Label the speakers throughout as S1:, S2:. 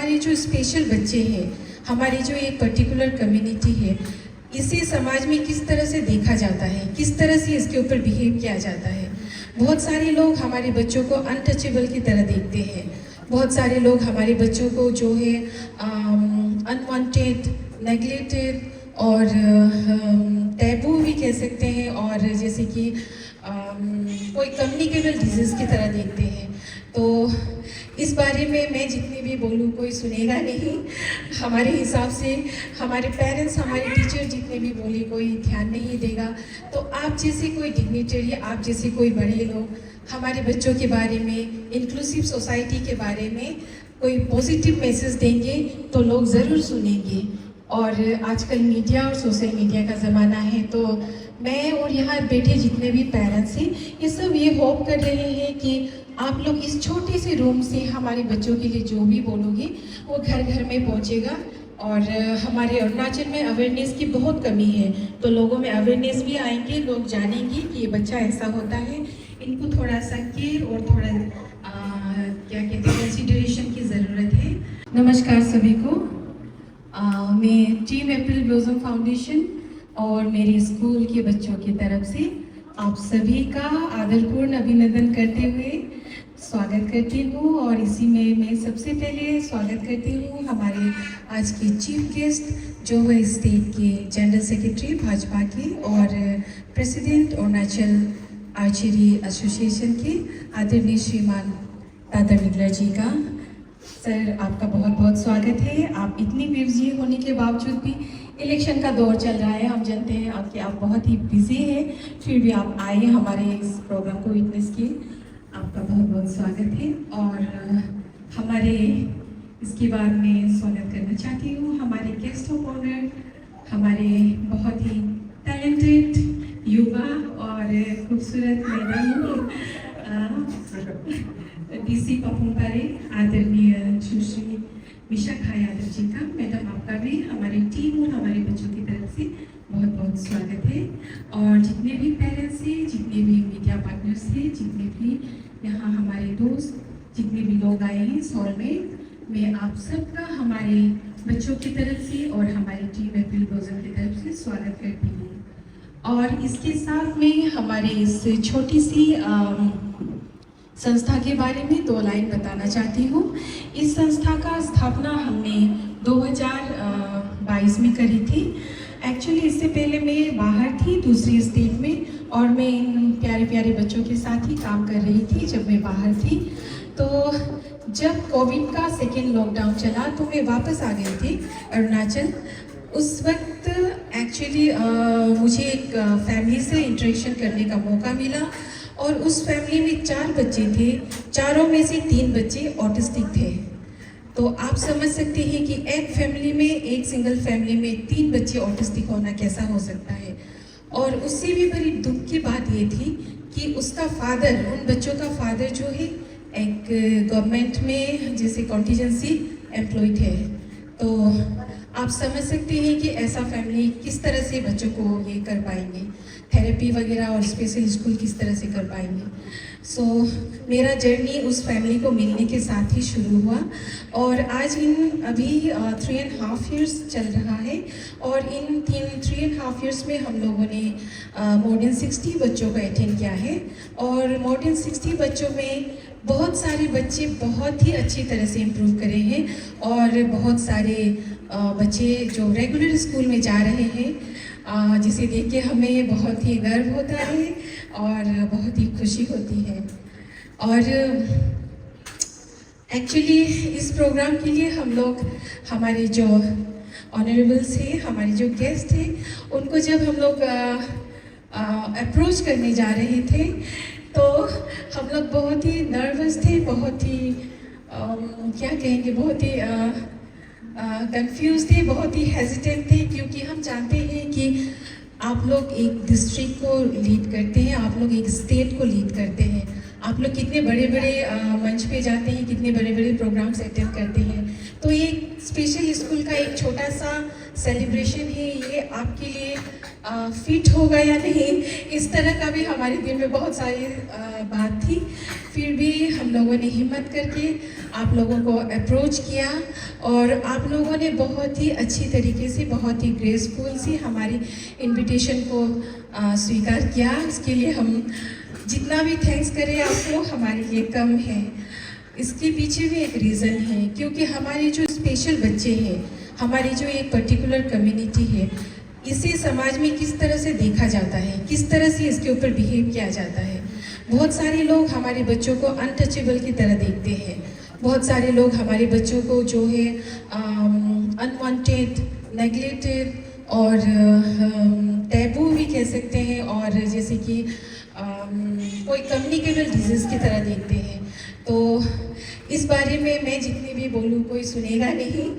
S1: हमारे जो स्पेशल बच्चे हैं, हमारी जो एक पर्टिकुलर कम्युनिटी है, इसे समाज में किस तरह से देखा जाता है, किस तरह से इसके ऊपर बिहेव किया जाता है। बहुत सारे लोग हमारे बच्चों को अनटचेबल की तरह देखते हैं। बहुत सारे लोग हमारे बच्चों को जो है अनवांटेड, नेग्लेक्टेड और टैबू भी कह सकते हैं, और जैसे कि कोई कम्युनिकेबल डिजीज़ की तरह देखते हैं। तो इस बारे में मैं जितनी भी बोलूँ कोई सुनेगा नहीं। हमारे हिसाब से हमारे पेरेंट्स, हमारे टीचर जितने भी बोले कोई ध्यान नहीं देगा। तो आप जैसे कोई डिग्निटरी, आप जैसे कोई बड़े लोग हमारे बच्चों के बारे में, इंक्लूसिव सोसाइटी के बारे में कोई पॉजिटिव मैसेज देंगे तो लोग ज़रूर सुनेंगे। और आजकल मीडिया और सोशल मीडिया का ज़माना है, तो मैं और यहाँ बैठे जितने भी पेरेंट्स हैं, ये सब ये होप कर रहे हैं कि आप लोग इस छोटे से रूम से हमारे बच्चों के लिए जो भी बोलोगे वो घर घर में पहुँचेगा। और हमारे अरुणाचल में अवेयरनेस की बहुत कमी है, तो लोगों में अवेयरनेस भी आएंगे, लोग जानेंगे कि ये बच्चा ऐसा होता है, इनको थोड़ा सा केयर और थोड़ा क्या कहते हैं कंसिडरेशन की ज़रूरत है। नमस्कार सभी को। मैं टीम एप्रिल ब्लॉसम फाउंडेशन और मेरे स्कूल के बच्चों की तरफ से आप सभी का आदरपूर्ण अभिनंदन करते हुए स्वागत करती हूँ। और इसी में मैं सबसे पहले स्वागत करती हूँ हमारे आज के चीफ गेस्ट, जो है स्टेट के जनरल सेक्रेटरी भाजपा के और प्रेसिडेंट अरुणाचल आर्चरी एसोसिएशन के आदरणीय श्रीमान दादर निगलर जी का। सर, आपका बहुत बहुत स्वागत है। आप इतनी बिजी होने के बावजूद भी, इलेक्शन का दौर चल रहा है, हम जानते हैं आपके, आप बहुत ही बिजी हैं, फिर भी आप आए हमारे इस प्रोग्राम को विटनेस किए, आपका बहुत बहुत स्वागत है। और हमारे इसके बाद मैं स्वागत करना चाहती हूँ हमारे गेस्ट ऑफ ऑनर, हमारे बहुत ही टैलेंटेड युवा और खूबसूरत मैडम डीसी पपुमपारे आदरणीय सुश्री विशाखा यादव जी का। मैडम, आपका भी हमारी टीम और हमारे बच्चों की तरफ से बहुत बहुत स्वागत है। और जितने भी पेरेंट्स हैं, जितने भी मीडिया पार्टनर्स हैं, जितने भी यहाँ हमारे दोस्त, जितने भी लोग आए हैं इस हॉल में, मैं आप सबका हमारे बच्चों की तरफ से और हमारी टीम एप्रिल ब्लॉसम की तरफ से स्वागत करती हूँ। और इसके साथ में हमारे इस छोटी सी संस्था के बारे में 2 लाइन बताना चाहती हूँ। इस संस्था का स्थापना हमने 2022 में करी थी। एक्चुअली इससे पहले मैं बाहर थी दूसरी स्टेट में, और मैं इन प्यारे प्यारे बच्चों के साथ ही काम कर रही थी जब मैं बाहर थी। तो जब कोविड का सेकेंड लॉकडाउन चला तो मैं वापस आ गई थी अरुणाचल। उस वक्त एक्चुअली मुझे एक फैमिली से इंटरेक्शन करने का मौका मिला, और उस फैमिली में 4 बच्चे थे, चारों में से 3 बच्चे ऑटिस्टिक थे। तो आप समझ सकते हैं कि एक फैमिली में, एक सिंगल फैमिली में 3 बच्चे ऑटिस्टिक होना कैसा हो सकता है। और उससे भी बड़ी दुख की बात ये थी कि उसका फादर, उन बच्चों का फादर जो है एक गवर्नमेंट में जैसे कॉन्टीजेंसी एम्प्लॉयड है। तो आप समझ सकते हैं कि ऐसा फैमिली किस तरह से बच्चों को ये कर पाएंगे, थेरेपी वगैरह और स्पेशल स्कूल किस तरह से कर पाएंगे। सो मेरा जर्नी उस फैमिली को मिलने के साथ ही शुरू हुआ, और आज अभी 3.5 years चल रहा है। और इन 3.5 years में हम लोगों ने मोर देन 60 बच्चों को अटेंड किया है। और मोर देन 60 बच्चों में बहुत सारे बच्चे बहुत ही अच्छी तरह से इम्प्रूव करे हैं, और बहुत सारे बच्चे जो रेगुलर स्कूल में जा रहे हैं, जिसे देख के हमें बहुत ही गर्व होता है और बहुत ही खुशी होती है। और एक्चुअली इस प्रोग्राम के लिए हम लोग, हमारे जो ऑनरेबल्स हैं, हमारे जो गेस्ट हैं, उनको जब हम लोग अप्रोच करने जा रहे थे तो हम लोग बहुत ही नर्वस थे, बहुत ही क्या कहेंगे, बहुत ही कंफ्यूज थे, बहुत ही हेजिटेंट थे, क्योंकि हम जानते हैं कि आप लोग एक डिस्ट्रिक्ट को लीड करते हैं, आप लोग एक स्टेट को लीड करते हैं, आप लोग कितने बड़े बड़े मंच पे जाते हैं, कितने बड़े बड़े प्रोग्राम्स अटेंड करते हैं। तो ये स्पेशल स्कूल का एक छोटा सा सेलिब्रेशन है, ये आपके लिए फिट होगा या नहीं, इस तरह का भी हमारे दिल में बहुत सारी बात थी। फिर भी हम लोगों ने हिम्मत करके आप लोगों को अप्रोच किया और आप लोगों ने बहुत ही अच्छी तरीके से, बहुत ही ग्रेसफुल से हमारी इनविटेशन को स्वीकार किया। इसके लिए हम जितना भी थैंक्स करें आपको हमारे लिए कम है। इसके पीछे भी एक रीज़न है, क्योंकि हमारे जो स्पेशल बच्चे हैं, हमारी जो एक पर्टिकुलर कम्युनिटी है, इसे समाज में किस तरह से देखा जाता है, किस तरह से इसके ऊपर बिहेव किया जाता है। बहुत सारे लोग हमारे बच्चों को अनटचेबल की तरह देखते हैं। बहुत सारे लोग हमारे बच्चों को जो है अनवांटेड, नेग्लेक्टेड और टैबू भी कह सकते हैं, और जैसे कि कोई कम्युनिकेबल डिजीज़ की तरह देखते हैं। तो इस बारे में मैं जितनी भी बोलूँ कोई सुनेगा नहीं।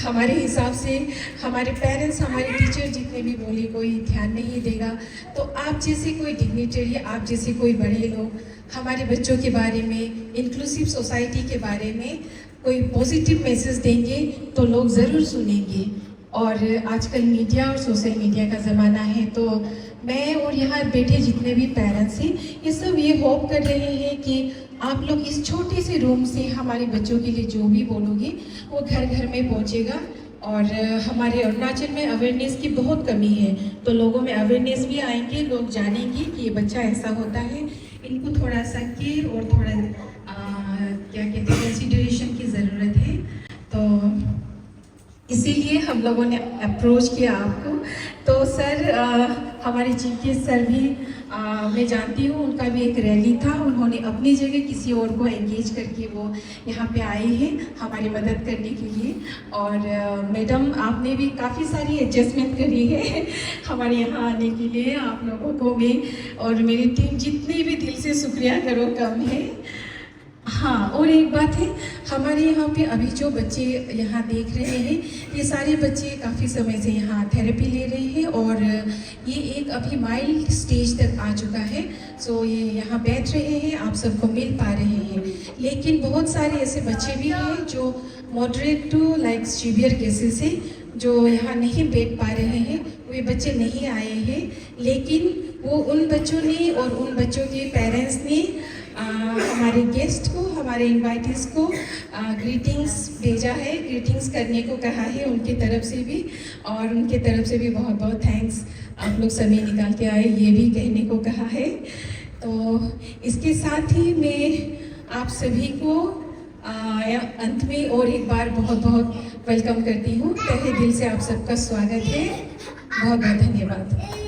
S1: हमारे हिसाब से हमारे पेरेंट्स, हमारे टीचर जितने भी बोले कोई ध्यान नहीं देगा। तो आप जैसे कोई डिग्निटरी, आप जैसे कोई बड़े लोग हमारे बच्चों के बारे में, इंक्लूसिव सोसाइटी के बारे में कोई पॉजिटिव मैसेज देंगे तो लोग ज़रूर सुनेंगे। और आजकल मीडिया और सोशल मीडिया का ज़माना है, तो मैं और यहाँ बैठे जितने भी पेरेंट्स हैं, ये सब ये होप कर रहे हैं कि आप लोग इस छोटे से रूम से हमारे बच्चों के लिए जो भी बोलोगे वो घर घर में पहुँचेगा। और हमारे अरुणाचल में अवेयरनेस की बहुत कमी है, तो लोगों में अवेयरनेस भी आएंगे, लोग जानेंगे कि ये बच्चा ऐसा होता है। इनको थोड़ा सा केयर और थोड़ा क्या कहते हैं, कंसिडरेशन की ज़रूरत है। तो इसीलिए हम लोगों ने अप्रोच किया आपको। तो सर, हमारे चीफ गेस्ट सर भी मैं जानती हूँ, उनका भी एक रैली था, उन्होंने अपनी जगह किसी और को एंगेज करके वो यहाँ पे आए हैं हमारी मदद करने के लिए। और मैडम, आपने भी काफ़ी सारी एडजस्टमेंट करी है हमारे यहाँ आने के लिए। आप लोगों को मैं और मेरी टीम जितनी भी दिल से शुक्रिया करो कम है। हाँ, और एक बात है, हमारे यहाँ पे अभी जो बच्चे यहाँ देख रहे हैं, ये सारे बच्चे काफ़ी समय से यहाँ थेरेपी ले रहे हैं और ये एक अभी माइल्ड स्टेज तक आ चुका है। सो ये यहाँ बैठ रहे हैं, आप सबको मिल पा रहे हैं। लेकिन बहुत सारे ऐसे बच्चे भी हैं जो moderate to like severe cases है, जो यहाँ नहीं बैठ पा रहे हैं। वे बच्चे नहीं आए हैं, लेकिन वो उन बच्चों ने और उन बच्चों के पेरेंट्स ने हमारे गेस्ट को, हमारे इनवाइटीज़ को ग्रीटिंग्स भेजा है, ग्रीटिंग्स करने को कहा है उनकी तरफ से भी। और उनके तरफ से भी बहुत बहुत थैंक्स, आप लोग समय निकाल के आए, ये भी कहने को कहा है। तो इसके साथ ही मैं आप सभी को अंत में और एक बार बहुत बहुत वेलकम करती हूँ। तहे दिल से आप सबका स्वागत है। बहुत बहुत धन्यवाद।